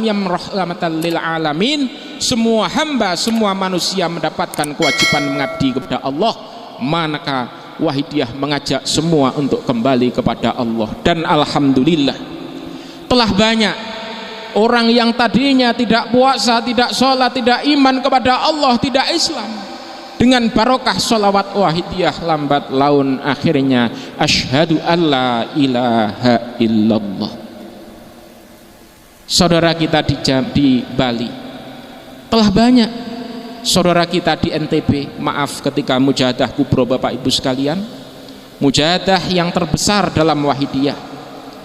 yang rahmatan lil alamin, semua hamba, semua manusia mendapatkan kewajiban mengabdi kepada Allah, maka Wahidiyah mengajak semua untuk kembali kepada Allah. Dan alhamdulillah telah banyak orang yang tadinya tidak puasa, tidak sholat, tidak iman kepada Allah, tidak Islam, dengan barokah sholawat Wahidiyah lambat laun akhirnya asyhadu alla ilaha illallah. Saudara kita di Bali, telah banyak saudara kita di NTB, maaf ketika mujahadah kubro Bapak Ibu sekalian, mujahadah yang terbesar dalam Wahidiyah.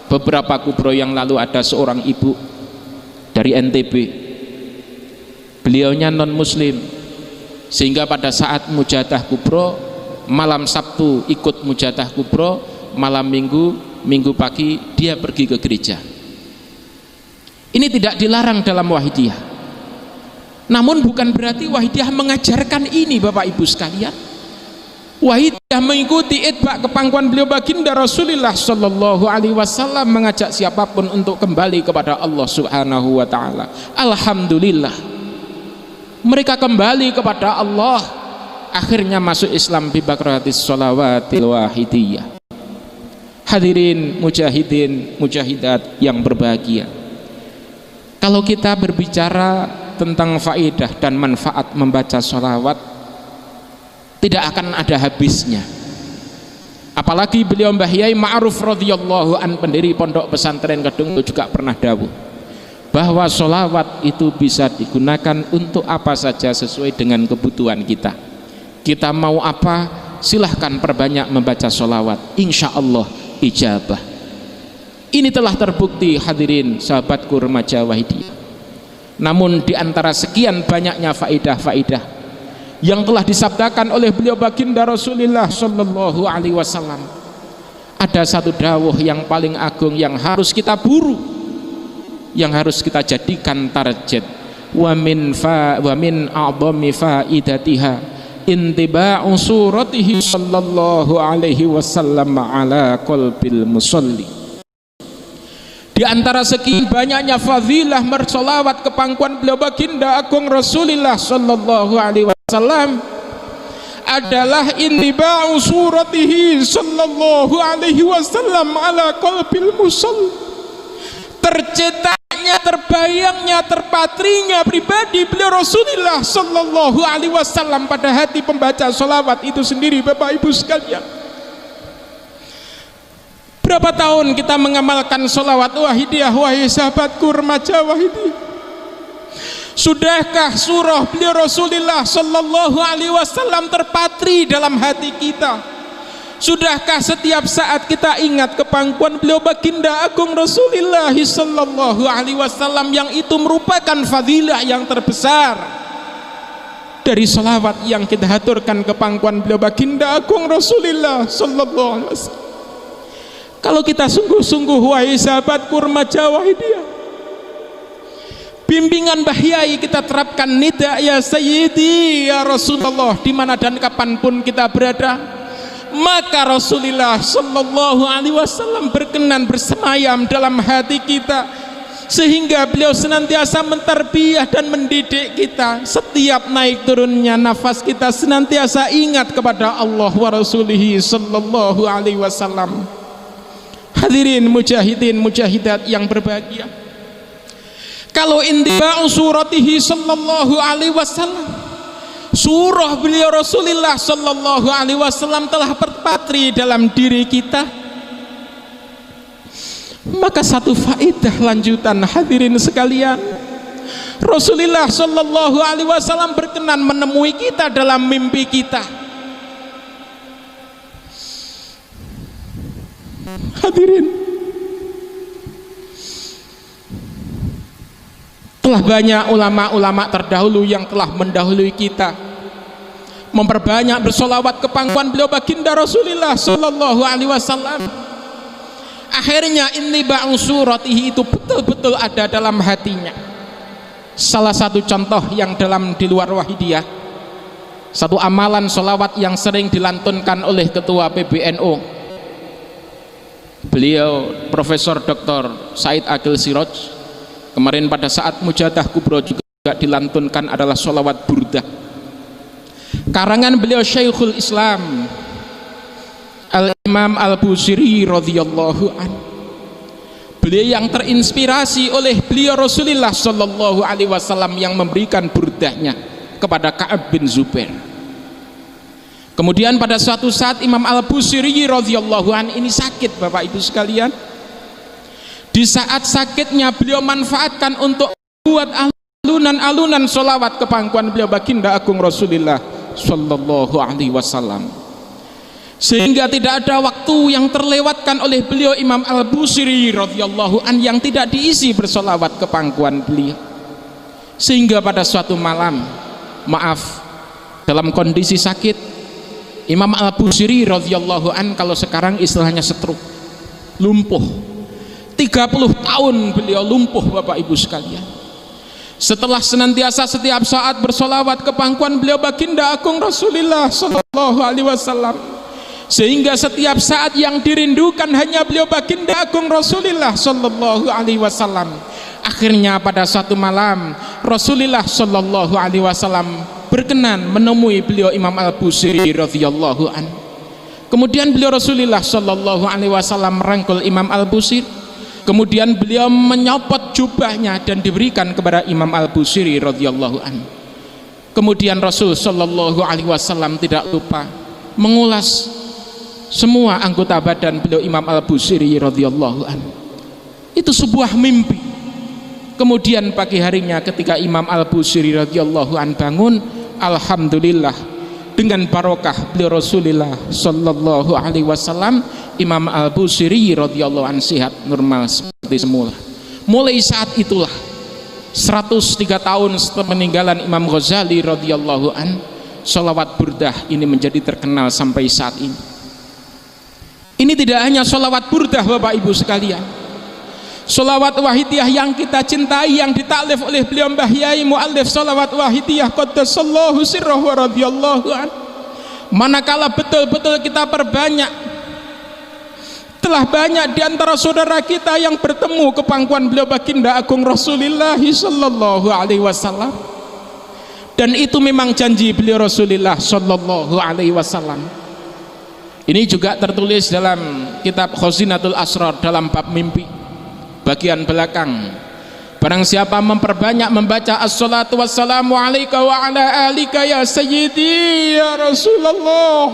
Beberapa kubro yang lalu ada seorang ibu dari NTB, beliaunya non muslim, sehingga pada saat mujahadah kubro malam Sabtu ikut mujahadah kubro, malam Minggu pagi dia pergi ke gereja. Ini tidak dilarang dalam Wahidiyah, namun bukan berarti Wahidiyah mengajarkan ini Bapak Ibu sekalian. Wahidiyah mengikuti itba kepangkuan beliau baginda Rasulullah Sallallahu Alaihi Wasallam, mengajak siapapun untuk kembali kepada Allah Subhanahu Wa Taala. Alhamdulillah mereka kembali kepada Allah, akhirnya masuk Islam bi bakratis sholawatil Wahidiyah. Hadirin mujahidin mujahidat yang berbahagia, kalau kita berbicara tentang faedah dan manfaat membaca sholawat, tidak akan ada habisnya. Apalagi beliau Mbah Yai Ma'ruf radhiyallahu an, pendiri pondok pesantren Kedung, itu juga pernah dawuh bahwa sholawat itu bisa digunakan untuk apa saja sesuai dengan kebutuhan kita. Kita mau apa, silahkan perbanyak membaca sholawat, insya Allah ijabah. Ini telah terbukti hadirin sahabatku remaja Wahidiyah. Namun di antara sekian banyaknya faedah-faedah yang telah disabdakan oleh beliau baginda Rasulullah Sallallahu Alaihi Wasallam, ada satu dawuh yang paling agung yang harus kita buru, yang harus kita jadikan target. Wa min a'dhami faidatiha intiba'u suratihi sallallahu alaihi wasallam ala qalbil musalli. Di antara sekian banyaknya fadilah bersolawat ke pangkuan beliau baginda agung Rasulullah Sallallahu Alaihi Wasallam adalah intiba'u suratihi Sallallahu Alaihi Wasallam ala qalbil musalli. Tercetaknya, terbayangnya, terpatrinya pribadi beliau Rasulullah Sallallahu Alaihi Wasallam pada hati pembaca solawat itu sendiri. Bapak Ibu sekalian, berapa tahun kita mengamalkan sholawat Wahidiyah, wahai sahabatku remaja Wahidiyah? Sudahkah surah beliau Rasulullah Sallallahu Alaihi Wasallam terpatri dalam hati kita? Sudahkah setiap saat kita ingat kepangkuan beliau baginda agung Rasulullah Sallallahu Alaihi Wasallam, yang itu merupakan fadilah yang terbesar dari sholawat yang kita haturkan ke pangkuan beliau baginda agung Rasulullah Sallallahu Alaihi Wasallam? Kalau kita sungguh-sungguh wahai sahabatku remaja Wahidiyah, bimbingan Mbah Yai kita terapkan, nida ya Sayyidi ya Rasulullah, di mana dan kapanpun kita berada, maka Rasulullah Sallallahu Alaihi Wasallam berkenan bersemayam dalam hati kita, sehingga beliau senantiasa mentarbiyah dan mendidik kita. Setiap naik turunnya nafas kita senantiasa ingat kepada Allah wa Rasulihi Sallallahu Alaihi Wasallam. Hadirin mujahidin mujahidat yang berbahagia, kalau intiba'u suratihi Sallallahu Alaihi Wasallam, surah beliau Rasulullah Sallallahu Alaihi Wasallam telah terpatri dalam diri kita, maka satu faedah lanjutan hadirin sekalian, Rasulullah Sallallahu Alaihi Wasallam berkenan menemui kita dalam mimpi kita. Hadirin, telah banyak ulama-ulama terdahulu yang telah mendahului kita memperbanyak bersolawat ke pangkuan beliau baginda Rasulullah Sallallahu Alaihi Wasallam. Akhirnya intiba'u suratihi itu betul-betul ada dalam hatinya. Salah satu contoh yang di luar Wahidiyah, satu amalan solawat yang sering dilantunkan oleh ketua PBNU, beliau Profesor Dr. Said Agil Siroj, Kemarin pada saat mujadah kubro juga dilantunkan adalah sholawat burdah karangan beliau Syekhul Islam Al-Imam Al-Busiri radhiyallahu an. Beliau yang terinspirasi oleh beliau Rasulullah sallallahu alaihi wasallam yang memberikan burdahnya kepada Ka'ab bin Zubair. Kemudian pada suatu saat Imam Al-Busiri radhiyallahu an ini sakit, Bapak Ibu sekalian. Di saat sakitnya beliau manfaatkan untuk buat alunan-alunan sholawat ke pangkuan beliau baginda agung Rasulullah sallallahu alaihi wasallam, sehingga tidak ada waktu yang terlewatkan oleh beliau Imam Al-Busiri radhiyallahu an yang tidak diisi bersolawat ke pangkuan beliau. Sehingga pada suatu malam, maaf, dalam kondisi sakit, Imam Al-Busiri radhiyallahu an kalau sekarang istilahnya stroke, lumpuh. 30 tahun beliau lumpuh, Bapak Ibu sekalian. Setelah senantiasa setiap saat bersolawat ke pangkuan beliau baginda agung Rasulullah sallallahu alaihi wasallam, sehingga setiap saat yang dirindukan hanya beliau baginda agung Rasulullah sallallahu alaihi wasallam. Akhirnya pada suatu malam Rasulullah sallallahu alaihi wasallam berkenan menemui beliau Imam Al-Busiri radhiyallahu an. Kemudian beliau Rasulullah sallallahu alaihi wasallam merangkul Imam Al-Busiri. Kemudian beliau menyopot jubahnya dan diberikan kepada Imam Al-Busiri radhiyallahu an. Kemudian Rasul sallallahu alaihi wasallam tidak lupa mengulas semua anggota badan beliau Imam Al-Busiri radhiyallahu an. Itu sebuah mimpi. Kemudian pagi harinya ketika Imam Al-Busiri radhiyallahu an bangun, alhamdulillah dengan barokah beliau Rasulullah sallallahu alaihi wasallam, Imam Al-Busiri radhiyallahu an sehat normal seperti semula. Mulai saat itulah 103 tahun setelah peninggalan Imam Ghazali radhiyallahu an, sholawat burdah ini menjadi terkenal sampai saat ini. Ini tidak hanya sholawat burdah, Bapak Ibu sekalian. Sholawat wahidiyah yang kita cintai, yang ditaklif oleh beliau Mbah Yai muallif sholawat wahidiyah qaddasallahu sirrahu wa radhiyallahu an. Manakala betul-betul kita perbanyak, telah banyak di antara saudara kita yang bertemu ke pangkuan beliau baginda agung Rasulullah sallallahu alaihi wasallam. Dan itu memang janji beliau Rasulullah sallallahu alaihi wasallam. Ini juga tertulis dalam kitab Khazinatul Asrar dalam bab mimpi bagian belakang. Barang siapa memperbanyak membaca as-salatu wassalamu alaika wa ala alika ya sayyidi ya Rasulullah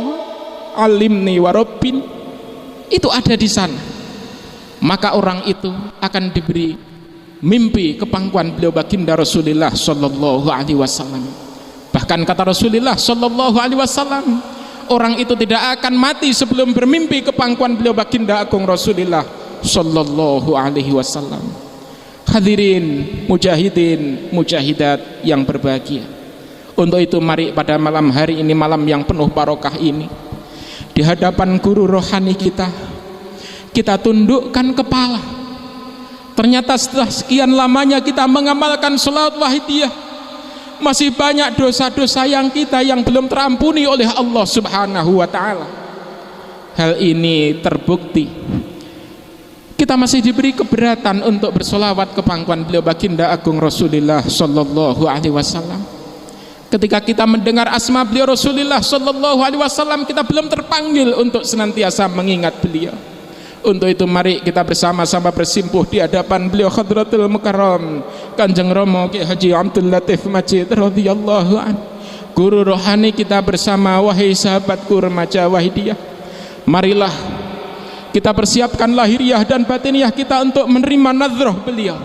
alimni wa rabbin, itu ada di sana, maka orang itu akan diberi mimpi ke pangkuan beliau baginda Rasulullah sallallahu alaihi wasallam. Bahkan kata Rasulullah sallallahu alaihi wasallam, orang itu tidak akan mati sebelum bermimpi ke pangkuan beliau baginda agung Rasulullah sallallahu alaihi wasallam. Hadirin mujahidin mujahidat yang berbahagia, untuk itu mari pada malam hari ini, malam yang penuh barokah ini, di hadapan guru rohani kita, kita tundukkan kepala. Ternyata setelah sekian lamanya kita mengamalkan sholawat wahidiyah, masih banyak dosa-dosa yang kita yang belum terampuni oleh Allah subhanahu wa ta'ala. Hal ini terbukti kita masih diberi keberatan untuk bersolawat ke pangkuan beliau baginda agung Rasulullah sallallahu alaihi wasallam. Ketika kita mendengar asma beliau Rasulullah sallallahu alaihi wasallam, kita belum terpanggil untuk senantiasa mengingat beliau. Untuk itu mari kita bersama-sama bersimpuh di hadapan beliau Hadratul Mukarram Kanjeng Romo Ki Haji Abdul Latif Majid radhiyallahu an, guru rohani kita bersama. Wahai sahabatku remaja wahidiyah, marilah kita persiapkan lahiriah dan batiniah kita untuk menerima nadroh beliau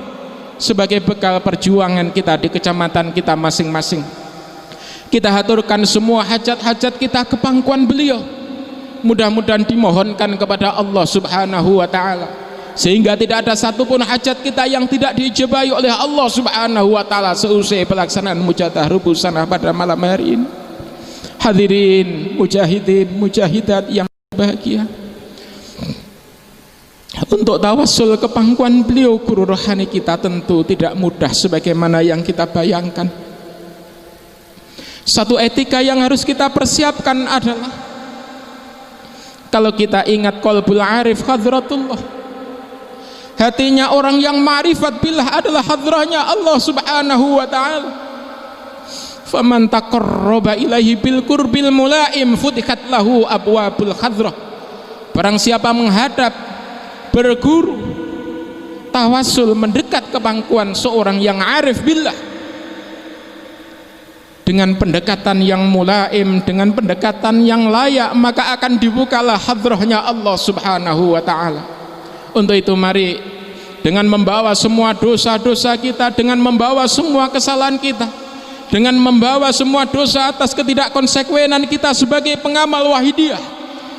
sebagai bekal perjuangan kita di kecamatan kita masing-masing. Kita haturkan semua hajat-hajat kita ke pangkuan beliau, mudah-mudahan dimohonkan kepada Allah subhanahu wa ta'ala, sehingga tidak ada satupun hajat kita yang tidak diijabahi oleh Allah subhanahu wa ta'ala seusai pelaksanaan mujadah rubusanah pada malam hari ini. Hadirin mujahidin mujahidat yang bahagia, untuk tawassul ke pangkuan beliau guru rohani kita tentu tidak mudah sebagaimana yang kita bayangkan. Satu etika yang harus kita persiapkan adalah, kalau kita ingat qalbul arif hadratullah, Hatinya orang yang ma'rifat billah adalah hadrahnya Allah subhanahu wa ta'ala. Faman taqarraba ilaihi bil qurbil mulaim futihat lahu abwabul hadrah. Barang siapa menghadap, berguru, tawassul, mendekat ke pangkuan seorang yang arif billah dengan pendekatan yang mulaim, dengan pendekatan yang layak, maka akan dibukalah hadrahnya Allah subhanahu wa ta'ala. Untuk itu mari dengan membawa semua dosa-dosa kita, dengan membawa semua kesalahan kita, dengan membawa semua dosa atas ketidakkonsekwenan kita sebagai pengamal wahidiyah,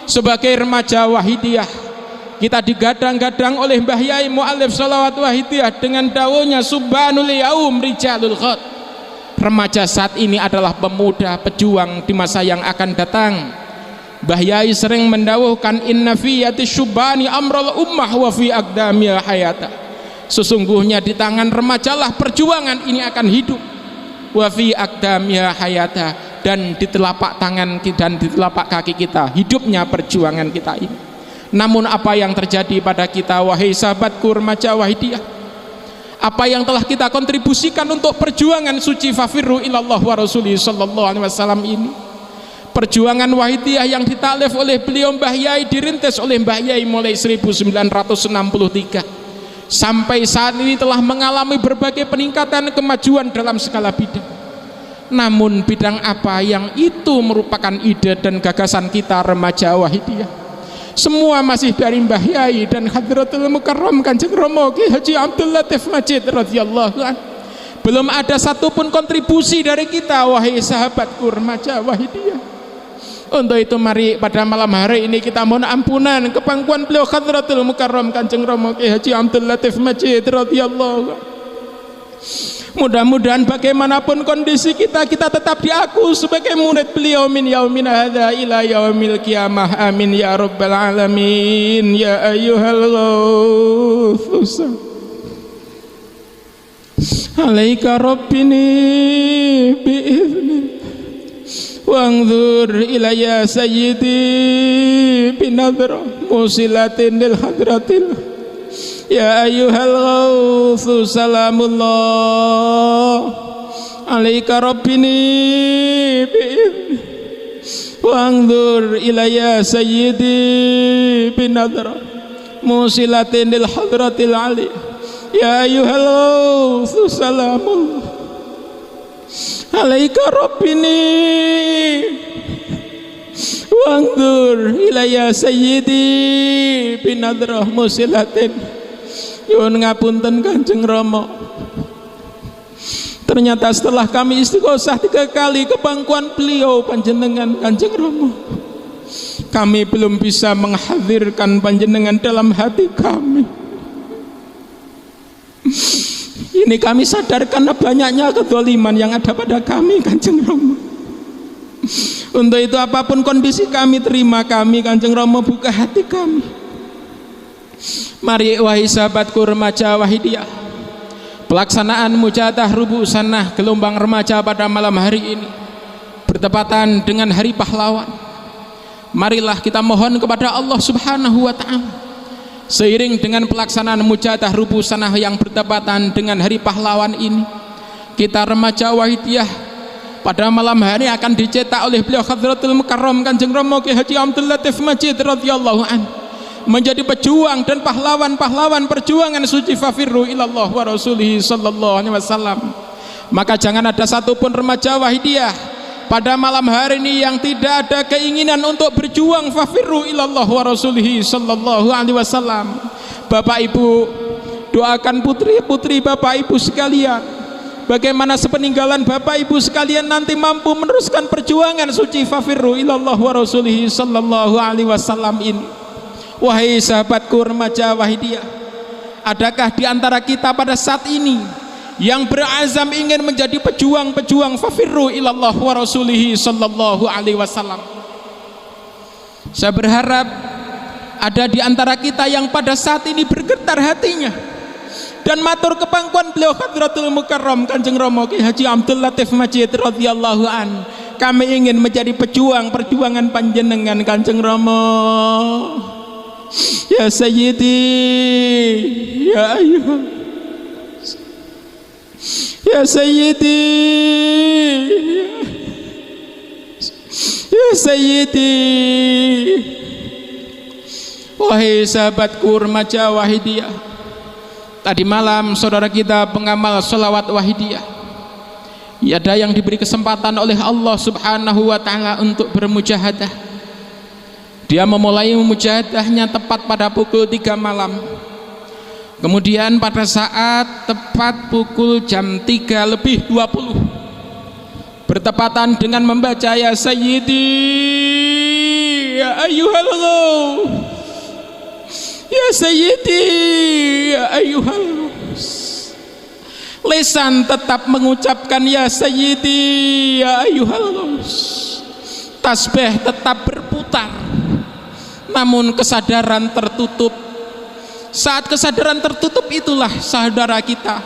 sebagai remaja wahidiyah, kita digadang-gadang oleh Mbah Yai Mu'alif Shalawat Wahidiyah dengan dawuhnya subhanul yaum rijalul khot. Remaja saat ini adalah pemuda pejuang di masa yang akan datang. Mbah Yai sering mendawuhkan inna fi yati syubani amral ummah wa fi aqdamiha hayata. Sesungguhnya di tangan remajalah perjuangan ini akan hidup. Wa fi aqdamiha hayata, dan di telapak tangan dan di telapak kaki kita hidupnya perjuangan kita ini. Namun apa yang terjadi pada kita wahai sahabatku remaja wahidiyah? Apa yang telah kita kontribusikan untuk perjuangan suci fafirru ilallah wa rasulih sallallahu alaihi wasallam ini? Perjuangan wahidiyah yang ditaklif oleh beliau Mbah Yai, dirintis oleh Mbah Yai mulai 1963 sampai saat ini telah mengalami berbagai peningkatan kemajuan dalam segala bidang. Namun bidang apa yang itu merupakan ide dan gagasan kita remaja wahidiyah? Semua masih dari Mbah Yai dan Hadratul Mukarram Kanjeng Romo Ki Haji Abdul Latif Majid radhiyallahu anhu. Belum ada satupun kontribusi dari kita wahai sahabatku remaja wahidiyah. Untuk itu mari pada malam hari ini kita mohon ampunan ke pangkuan beliau Hadratul Mukarram Kanjeng Romo Ki Haji Abdul Latif Majid radhiyallahu anhu. Mudah-mudahan bagaimanapun kondisi kita, kita tetap diaku sebagai murid beliau min yaumin hadza ila yaumil qiyamah. Amin ya rabbal alamin. Ya ayyuhal ghawthus alaika rabbini bi'izni wangzur ilayya sayyidi binadra musilatin lil hadratil. Ya ayyuhal ghawthu salamullah alaika rabbini bi'idni wangzur ilayya sayyidi binadra musilatin lil hadratil ali. Ya ayyuhal ghawthu salamullah alaika rabbini wangzur ilayya sayyidi binadra musilatin. Yun ngapunten Kanjeng Rama. Ternyata setelah kami istighosah 3 kali ke pangkuan beliau panjenengan Kanjeng Rama, kami belum bisa menghadirkan panjenengan dalam hati kami. Ini kami sadar karena banyaknya kezaliman yang ada pada kami Kanjeng Rama. Untuk itu apapun kondisi kami, terima kami Kanjeng Rama, buka hati kami. Mari wahai sahabatku remaja wahidiyah, pelaksanaan mujadah rubu sanah gelombang remaja pada malam hari ini bertepatan dengan hari pahlawan. Marilah kita mohon kepada Allah subhanahu wa ta'ala, seiring dengan pelaksanaan mujadah rubu sanah yang bertepatan dengan hari pahlawan ini, kita remaja wahidiyah pada malam hari akan dicetak oleh beliau Hadratul Mukarram Kanjeng Romo Ki Haji Abdul Latif Majid radhiyallahu anhu menjadi pejuang dan pahlawan-pahlawan perjuangan suci fafirru ilallah wa rasulih sallallahu alaihi wasallam. Maka jangan ada satupun remaja wahidiyah pada malam hari ini yang tidak ada keinginan untuk berjuang fafirru ilallah wa rasulih sallallahu alaihi wasallam. Bapak Ibu, doakan putri-putri Bapak Ibu sekalian, bagaimana sepeninggalan Bapak Ibu sekalian nanti mampu meneruskan perjuangan suci fafirru ilallah wa rasulih sallallahu alaihi wasallam ini. Wahai sahabatku remaja wahidiyah, adakah di antara kita pada saat ini yang berazam ingin menjadi pejuang-pejuang fafirru ilallah wa rasulihi sallallahu alaihi wasallam? Saya berharap ada di antara kita yang pada saat ini bergetar hatinya dan matur ke pangkuan beliau Hadratul Mukarram Kanjeng Romo Ki Haji Abdul Latif Majid radhiyallahu an. Kami ingin menjadi pejuang perjuangan panjenengan Kanjeng Romo ya Sayyidi ya ayuha ya Sayyidi ya Sayyidi. Wahai sahabatku remaja Wahidiyah, tadi malam saudara kita pengamal sholawat Wahidiyah, ada yang diberi kesempatan oleh Allah Subhanahu wa ta'ala untuk bermujahadah. Dia memulai mujahadahnya tepat pada pukul 3 malam. Kemudian pada saat tepat pukul jam 3:20 bertepatan dengan membaca ya Sayyidi ya ayyuhallah ya Sayyidi ya ayyuhallah, lisan tetap mengucapkan ya Sayyidi ya ayyuhallah, tasbih tetap berputar, namun kesadaran tertutup. Saat kesadaran tertutup itulah saudara kita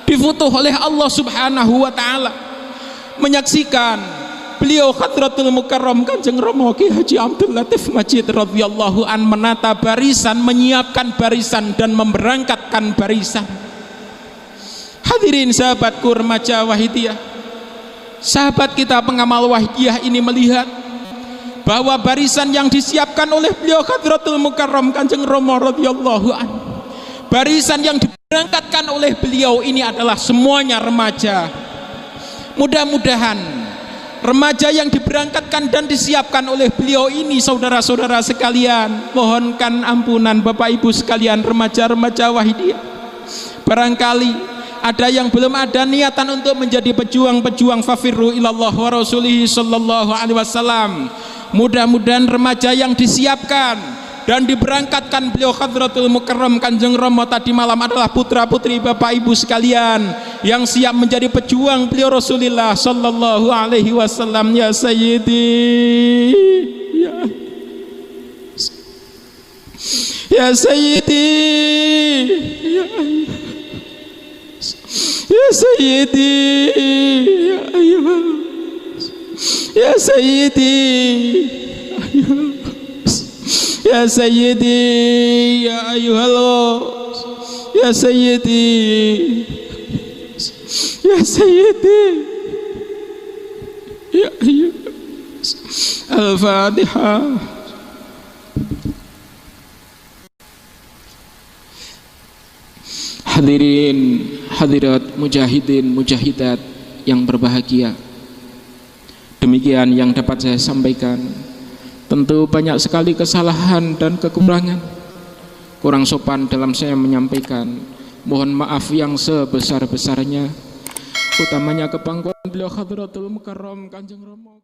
difutuh oleh Allah Subhanahu wa ta'ala menyaksikan beliau Hadratul Mukarram Kanjeng Rama Ki Haji Abdul Latif Majid radhiyallahu an menata barisan, menyiapkan barisan dan memberangkatkan barisan. Hadirin sahabatku remaja Wahidiyah, sahabat kita pengamal Wahidiyah ini melihat bahwa barisan yang disiapkan oleh beliau Hadratul Mukarram Kanjeng Rama radhiyallahu an, barisan yang diberangkatkan oleh beliau ini adalah semuanya remaja. Mudah-mudahan remaja yang diberangkatkan dan disiapkan oleh beliau ini, saudara-saudara sekalian, mohonkan ampunan Bapak Ibu sekalian remaja-remaja Wahidiyah, barangkali ada yang belum ada niatan untuk menjadi pejuang-pejuang fafirru ilallah wa rasulihi sallallahu alaihi wasallam. Mudah-mudahan remaja yang disiapkan dan diberangkatkan beliau Hadratul Mukarram Kanjeng Rama tadi malam adalah putra-putri Bapak Ibu sekalian yang siap menjadi pejuang beliau Rasulullah sallallahu alaihi wasallam. Ya Sayyidi ya Sayyidi ya Sayyidi ya ayyuhal ya Sayyidi ya Sayyidi ya ayyuhal ya Sayyidi ya Sayyidi ya ayyuhal. Al-Fatihah. Hadirin hadirat mujahidin mujahidat yang berbahagia, demikian yang dapat saya sampaikan. Tentu banyak sekali kesalahan dan kekurangan, kurang sopan dalam saya menyampaikan. Mohon maaf yang sebesar-besarnya, utamanya kepangkuan beliau Hadratul Mukarram Kanjeng Rama.